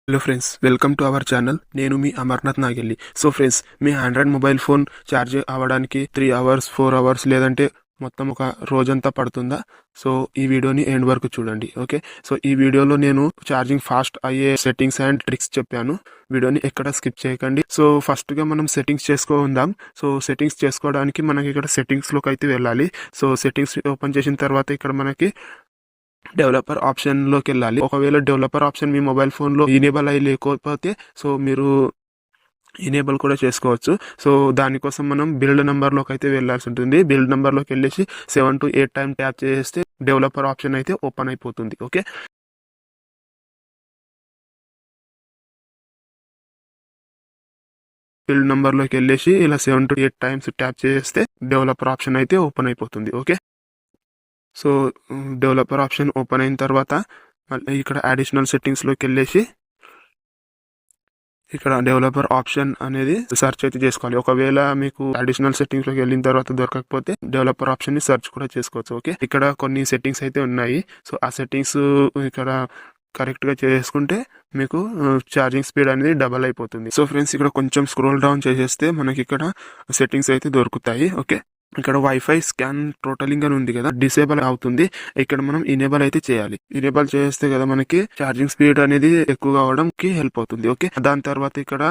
Hello friends, welcome to our channel. నేను మీ Amarnath Nagelli. So friends, మీ Android mobile phone charge అవ్వడానికి 3 hours 4 hours లేదంటే మొత్తం ఒక రోజంతా పడుతుందా? సో ఈ వీడియోని ఎండ్ వరకు చూడండి. ఓకే, సో ఈ వీడియోలో నేను ఛార్జింగ్ ఫాస్ట్ అయ్యే సెట్టింగ్స్ అండ్ ట్రిక్స్ చెప్పాను. వీడియోని ఎక్కడ స్కిప్ చేయకండి. సో ఫస్ట్ గా మనం సెట్టింగ్స్ చేసుకుందాం. సో సెట్టింగ్స్ చేసుకోవడానికి మనకి ఇక్కడ సెట్టింగ్స్ లోకి అయితే వెళ్ళాలి. సో సెట్టింగ్స్ ఓపెన్ చేసిన తర్వాత ఇక్కడ మనకి డెవలపర్ ఆప్షన్ లోకి వెళ్ళాలి. ఒకవేళ డెవలపర్ ఆప్షన్ మీ మొబైల్ ఫోన్ లో ఇనేబుల్ అయి లేకపోతే సో మీరు ఇనేబుల్ కూడా చేసుకోవచ్చు. సో దానికోసం మనం బిల్డ్ నెంబర్ లోకి అయితే వెళ్ళాల్సి ఉంటుంది. బిల్డ్ నెంబర్ లోకి వెళ్ళేసి 7 to 8 టైం ట్యాప్ చేస్తే డెవలపర్ ఆప్షన్ అయితే ఓపెన్ అయిపోతుంది. ఓకే, బిల్డ్ నెంబర్ లోకి వెళ్ళేసి ఇలా 7 to 8 టైమ్స్ ట్యాప్ చేస్తే డెవలపర్ ఆప్షన్ అయితే ఓపెన్ అయిపోతుంది. Okay, so developer option open అయిన తర్వాత మళ్ళీ ఇక్కడ అడిషనల్ సెట్టింగ్స్ లోకి వెళ్ళేసి ఇక్కడ డెవలపర్ ఆప్షన్ అనేది సెర్చ్ అయితే చేసుకోవాలి. ఒకవేళ మీకు అడిషనల్ సెట్టింగ్స్ లోకి వెళ్ళిన తర్వాత దొరకకపోతే డెవలపర్ ఆప్షన్ ని సెర్చ్ కూడా చేసుకోవచ్చు. ఓకే, ఇక్కడ కొన్ని సెట్టింగ్స్ అయితే ఉన్నాయి. సో ఆ సెట్టింగ్స్ ఇక్కడ కరెక్ట్ గా చేసుకుంటే మీకు ఛార్జింగ్ స్పీడ్ అనేది డబల్ అయిపోతుంది. సో ఫ్రెండ్స్, ఇక్కడ కొంచెం స్క్రోల్ డౌన్ చేసేస్తే మనకి ఇక్కడ సెట్టింగ్స్ అయితే దొరుకుతాయి. ఓకే, ఇక్కడ వైఫై స్కాన్ టోటలింగ్ అని ఉంది కదా, డిసేబుల్ అవుతుంది. ఇక్కడ మనం ఇనేబుల్ అయితే చేయాలి. ఇనేబుల్ చేస్తే కదా మనకి ఛార్జింగ్ స్పీడ్ అనేది ఎక్కువగా అవడానికి హెల్ప్ అవుతుంది. ఓకే, దాని తర్వాత ఇక్కడ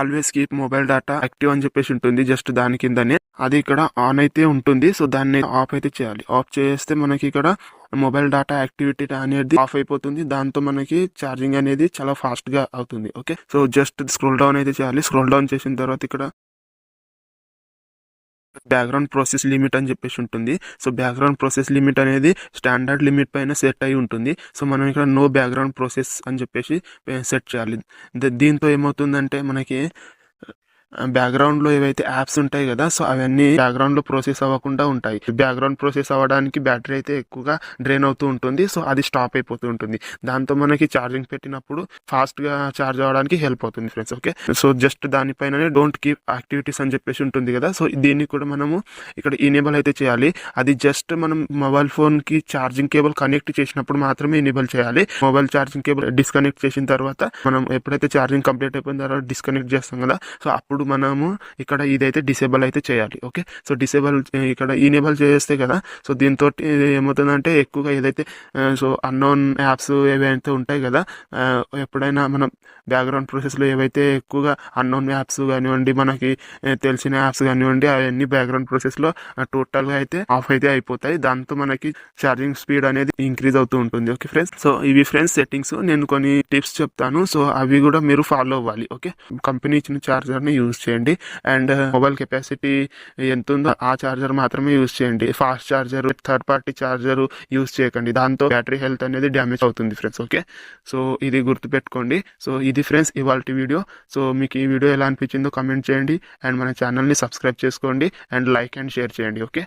always keep mobile data active అని చెప్పేసి ఉంటుంది. జస్ట్ దాని కిందనే అది ఇక్కడ ఆన్ అయితే ఉంటుంది. సో దాన్ని ఆఫ్ అయితే చేయాలి. ఆఫ్ చేస్తే మనకి ఇక్కడ మొబైల్ డేటా యాక్టివిటీ అనేది ఆఫ్ అయిపోతుంది. దాంతో మనకి ఛార్జింగ్ అనేది చాలా ఫాస్ట్ గా అవుతుంది. Okay, so just scroll down అయితే చేయాలి. స్క్రోల్ డౌన్ చేసిన తర్వాత ఇక్కడ బ్యాక్గ్రౌండ్ ప్రాసెస్ లిమిట్ అని చెప్పేసి ఉంటుంది. సో బ్యాక్గ్రౌండ్ ప్రాసెస్ లిమిట్ అనేది స్టాండర్డ్ లిమిట్ పైన సెట్ అయి ఉంటుంది. సో మనం ఇక్కడ నో బ్యాక్గ్రౌండ్ ప్రాసెస్ అని చెప్పేసి సెట్ చేయాలి. దీంతో ఏమవుతుందంటే మనకి బ్యాక్గ్రౌండ్ లో ఏవైతే యాప్స్ ఉంటాయి కదా, సో అవన్నీ బ్యాక్గ్రౌండ్ లో ప్రాసెస్ అవ్వకుండా ఉంటాయి. బ్యాక్గ్రౌండ్ ప్రాసెస్ అవ్వడానికి బ్యాటరీ అయితే ఎక్కువగా డ్రైన్ అవుతూ ఉంటుంది. సో అది స్టాప్ అయిపోతూ ఉంటుంది. దాంతో మనకి ఛార్జింగ్ పెట్టినప్పుడు ఫాస్ట్ గా ఛార్జ్ అవ్వడానికి హెల్ప్ అవుతుంది ఫ్రెండ్స్. ఓకే, సో జస్ట్ దానిపైననే డోంట్ కీప్ యాక్టివిటీస్ అని చెప్పేసి ఉంటుంది కదా, సో దీన్ని కూడా మనము ఇక్కడ ఇనేబుల్ అయితే చేయాలి. అది జస్ట్ మనం మొబైల్ ఫోన్ కి ఛార్జింగ్ కేబుల్ కనెక్ట్ చేసినప్పుడు మాత్రమే ఇనేబుల్ చేయాలి. మొబైల్ ఛార్జింగ్ కేబుల్ డిస్కనెక్ట్ చేసిన తర్వాత మనం ఎప్పుడైతే ఛార్జింగ్ కంప్లీట్ అయిపోయిన తర్వాత డిస్కనెక్ట్ చేస్తాం కదా, సో అప్పుడు మనము ఇక్కడ ఇదైతే డిసేబుల్ అయితే చేయాలి. ఓకే, సో డిసేబుల్ ఇక్కడ ఇనేబుల్ చేస్తే కదా, సో దీంతో ఏమవుతుందంటే ఎక్కువగా ఏదైతే సో అన్నోన్ యాప్స్ ఏవైతే ఉంటాయి కదా, ఎప్పుడైనా మనం బ్యాక్గ్రౌండ్ ప్రాసెస్ లో ఏవైతే ఎక్కువగా అన్నోన్ యాప్స్ కానివ్వండి, మనకి తెలిసిన యాప్స్ కానివ్వండి, అవన్నీ బ్యాక్గ్రౌండ్ ప్రాసెస్ లో టోటల్ గా అయితే ఆఫ్ అయితే అయిపోతాయి. దాంతో మనకి ఛార్జింగ్ స్పీడ్ అనేది ఇంక్రీజ్ అవుతూ ఉంటుంది. ఓకే ఫ్రెండ్స్, సో ఇవి ఫ్రెండ్స్ సెట్టింగ్స్. నేను కొన్ని టిప్స్ చెప్తాను, సో అవి కూడా మీరు ఫాలో అవ్వాలి. ఓకే, కంపెనీ ఇచ్చిన చార్జర్ ని యూజ్ చేయండి. అండ్ మొబైల్ కెపాసిటీ ఎంత ఉందో ఆ చార్జర్ మాత్రమే యూజ్ చేయండి. Fast charger, third party charger use చేయకండి. దాంతో బ్యాటరీ హెల్త్ అనేది డ్యామేజ్ అవుతుంది ఫ్రెండ్స్. ఓకే, సో ఇది గుర్తుపెట్టుకోండి. సో ఇది ఫ్రెండ్స్ ఇవాల్టి వీడియో. సో మీకు ఈ వీడియో ఎలా అనిపించిందో కమెంట్ చేయండి. అండ్ మన ఛానల్ ని సబ్స్క్రైబ్ చేసుకోండి అండ్ లైక్ అండ్ షేర్ చేయండి. ఓకే.